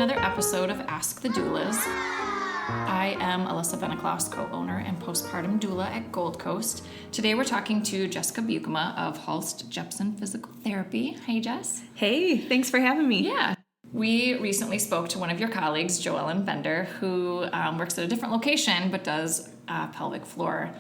another episode of Ask the Doulas. I am Alyssa Veniclaus, co-owner and postpartum doula at Gold Coast. Today we're talking to Jessica Buikema of Hulst Jepsen Physical Therapy. Hey, Jess. Hey, thanks for having me. Yeah. We recently spoke to one of your colleagues, Joellen Bender, who works at a different location but does pelvic floor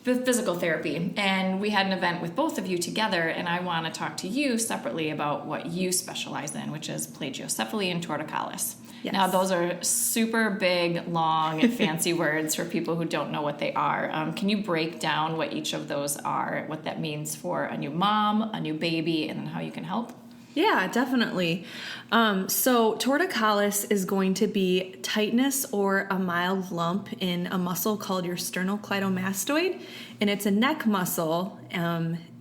physical therapy. And we had an event with both of you together, and I want to talk to you separately about what you specialize in, which is Plagiocephaly and Torticollis. Yes. Now, those are super big, long, fancy words for people who don't know what they are. Can you break down what each of those are, what that means for a new mom, a new baby, and how you can help? Yeah, definitely. So torticollis is going to be tightness or a mild lump in a muscle called your sternocleidomastoid, and it's a neck muscle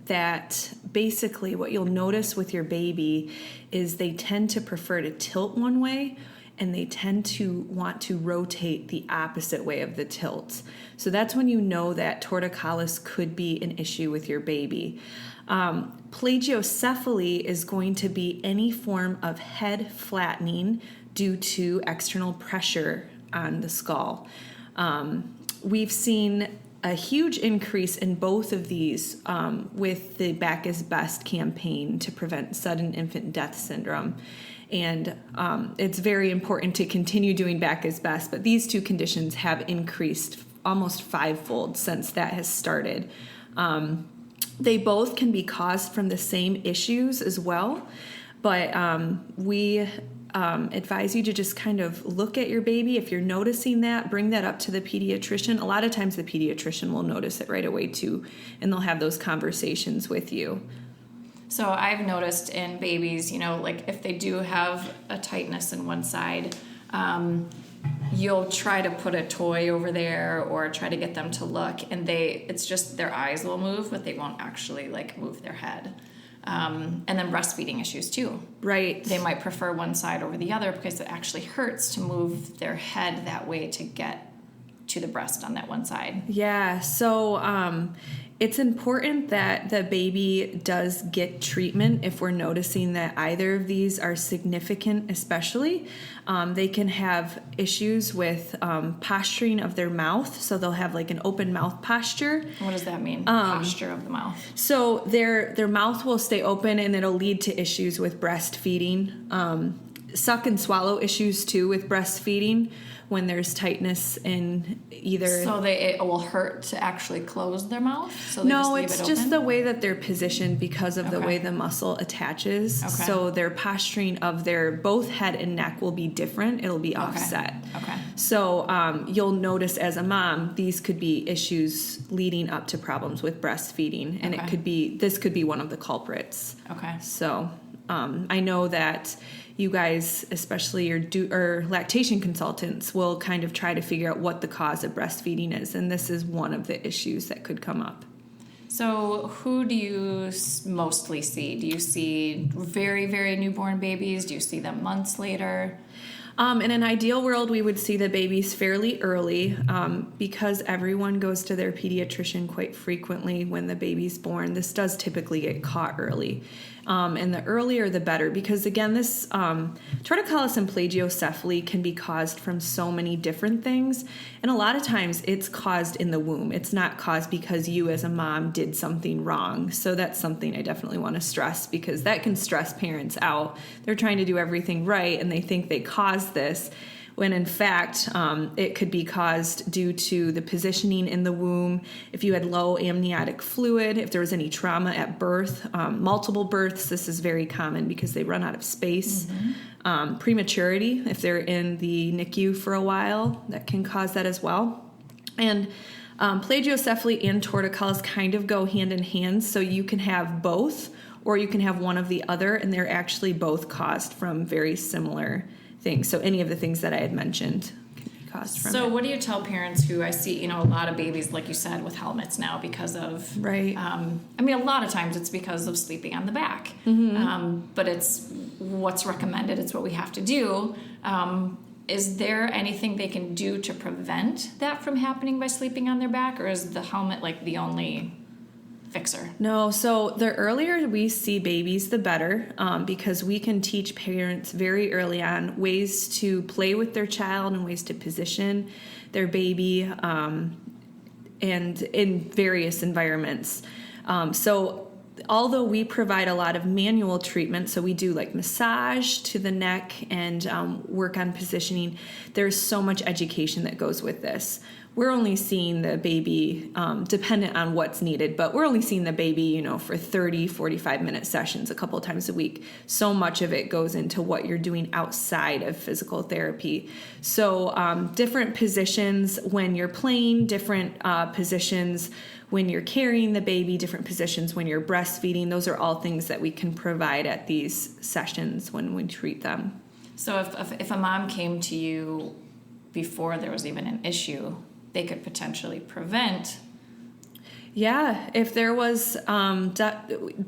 that basically what you'll notice with your baby is they tend to prefer to tilt one way, and they tend to want to rotate the opposite way of the tilt. So that's when you know that torticollis could be an issue with your baby. Plagiocephaly is going to be any form of head flattening due to external pressure on the skull. We've seen a huge increase in both of these with the Back is Best campaign to prevent sudden infant death syndrome. And it's very important to continue doing Back is Best, but these two conditions have increased almost fivefold since that has started. They both can be caused from the same issues as well, but we advise you to just kind of look at your baby. If you're noticing that, bring that up to the pediatrician. A lot of times the pediatrician will notice it right away too, and they'll have those conversations with you. So I've noticed in babies, like if they do have a tightness in one side, you'll try to put a toy over there or try to get them to look, and it's just their eyes will move, but they won't actually move their head. And then breastfeeding issues too. Right. They might prefer one side over the other because it actually hurts to move their head that way to get to the breast on that one side. Yeah. So, it's important that the baby does get treatment if we're noticing that either of these are significant, especially. They can have issues with posturing of their mouth, so they'll have an open mouth posture. What does that mean, posture of the mouth? So their mouth will stay open, and it'll lead to issues with breastfeeding. Suck and swallow issues, too, with breastfeeding when there's tightness in either. So it will hurt to actually close their mouth? So no, it's just the way that they're positioned because of the way the muscle attaches. Okay. So their posturing of their both head and neck will be different. It'll be offset. Okay. So you'll notice as a mom, these could be issues leading up to problems with breastfeeding. And this could be one of the culprits. Okay. So I know that you guys, especially your lactation consultants, will kind of try to figure out what the cause of breastfeeding is, and this is one of the issues that could come up. So who do you mostly see? Do you see very, very newborn babies? Do you see them months later? In an ideal world, we would see the babies fairly early because everyone goes to their pediatrician quite frequently when the baby's born. This does typically get caught early. And the earlier, the better, because again, this torticollis and plagiocephaly can be caused from so many different things. And a lot of times it's caused in the womb. It's not caused because you as a mom did something wrong. So that's something I definitely want to stress because that can stress parents out. They're trying to do everything right and they think they caused this, when in fact it could be caused due to the positioning in the womb, if you had low amniotic fluid, if there was any trauma at birth, multiple births, this is very common because they run out of space. Prematurity, if they're in the NICU for a while, that can cause that as well. And plagiocephaly and torticollis kind of go hand in hand, so you can have both or you can have one of the other, and they're actually both caused from very similar things. So any of the things that I had mentioned can be caused from So what do you tell parents who I see, a lot of babies, like you said, with helmets now because of... Right. a lot of times it's because of sleeping on the back. But it's what's recommended. It's what we have to do. Is there anything they can do to prevent that from happening by sleeping on their back? Or is the helmet the only fixer? No, so the earlier we see babies, the better, because we can teach parents very early on ways to play with their child and ways to position their baby and in various environments. So although we provide a lot of manual treatment, so we do like massage to the neck and work on positioning, there's so much education that goes with this. We're only seeing the baby, dependent on what's needed, but we're only seeing the baby, for 30, 45-minute sessions a couple of times a week. So much of it goes into what you're doing outside of physical therapy. So different positions when you're playing, different positions when you're carrying the baby, different positions when you're breastfeeding. Those are all things that we can provide at these sessions when we treat them. So if a mom came to you before there was even an issue, they could potentially prevent. Yeah, if there was,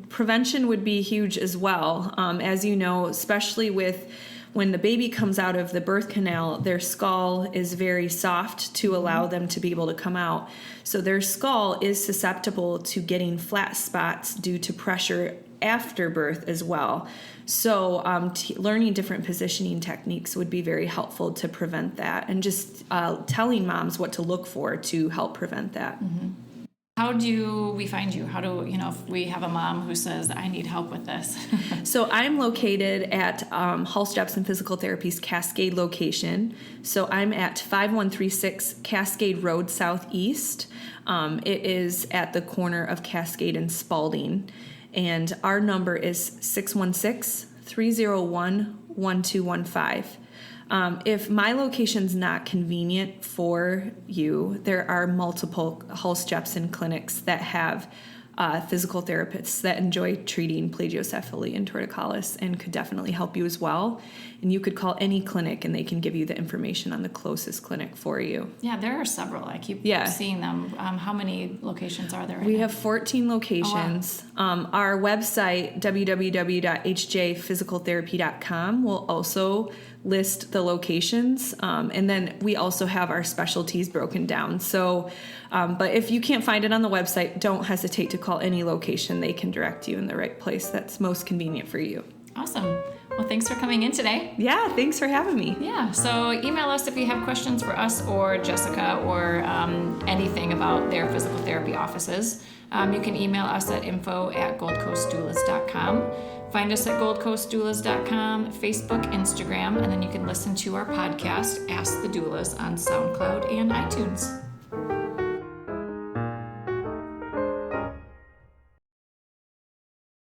prevention would be huge as well. As you know, especially with when the baby comes out of the birth canal, their skull is very soft to allow them to be able to come out. So their skull is susceptible to getting flat spots due to pressure after birth as well. So learning different positioning techniques would be very helpful to prevent that, and just telling moms what to look for to help prevent that. Mm-hmm. How do we find you? How do, if we have a mom who says, I need help with this? So I'm located at Hulst Jepsen Physical Therapy's Cascade location. So I'm at 5136 Cascade Road Southeast. It is at the corner of Cascade and Spalding. And our number is 616-301-1215. If my location's not convenient for you, there are multiple Hulst Jepsen clinics that have physical therapists that enjoy treating plagiocephaly and torticollis and could definitely help you as well. And you could call any clinic and they can give you the information on the closest clinic for you. Yeah, there are several. I keep seeing them. How many locations are there right We now? have 14 locations. Oh, wow. Our website, www.hjphysicaltherapy.com, will also list the locations. And then we also have our specialties broken down. So, but if you can't find it on the website, don't hesitate to call any location. They can direct you in the right place that's most convenient for you. Awesome. Well, thanks for coming in today. Yeah, thanks for having me. Yeah, so email us if you have questions for us or Jessica or anything about their physical therapy offices. You can email us at info@goldcoastdoulas.com. Find us at goldcoastdoulas.com, Facebook, Instagram, and then you can listen to our podcast, Ask the Doulas, on SoundCloud and iTunes.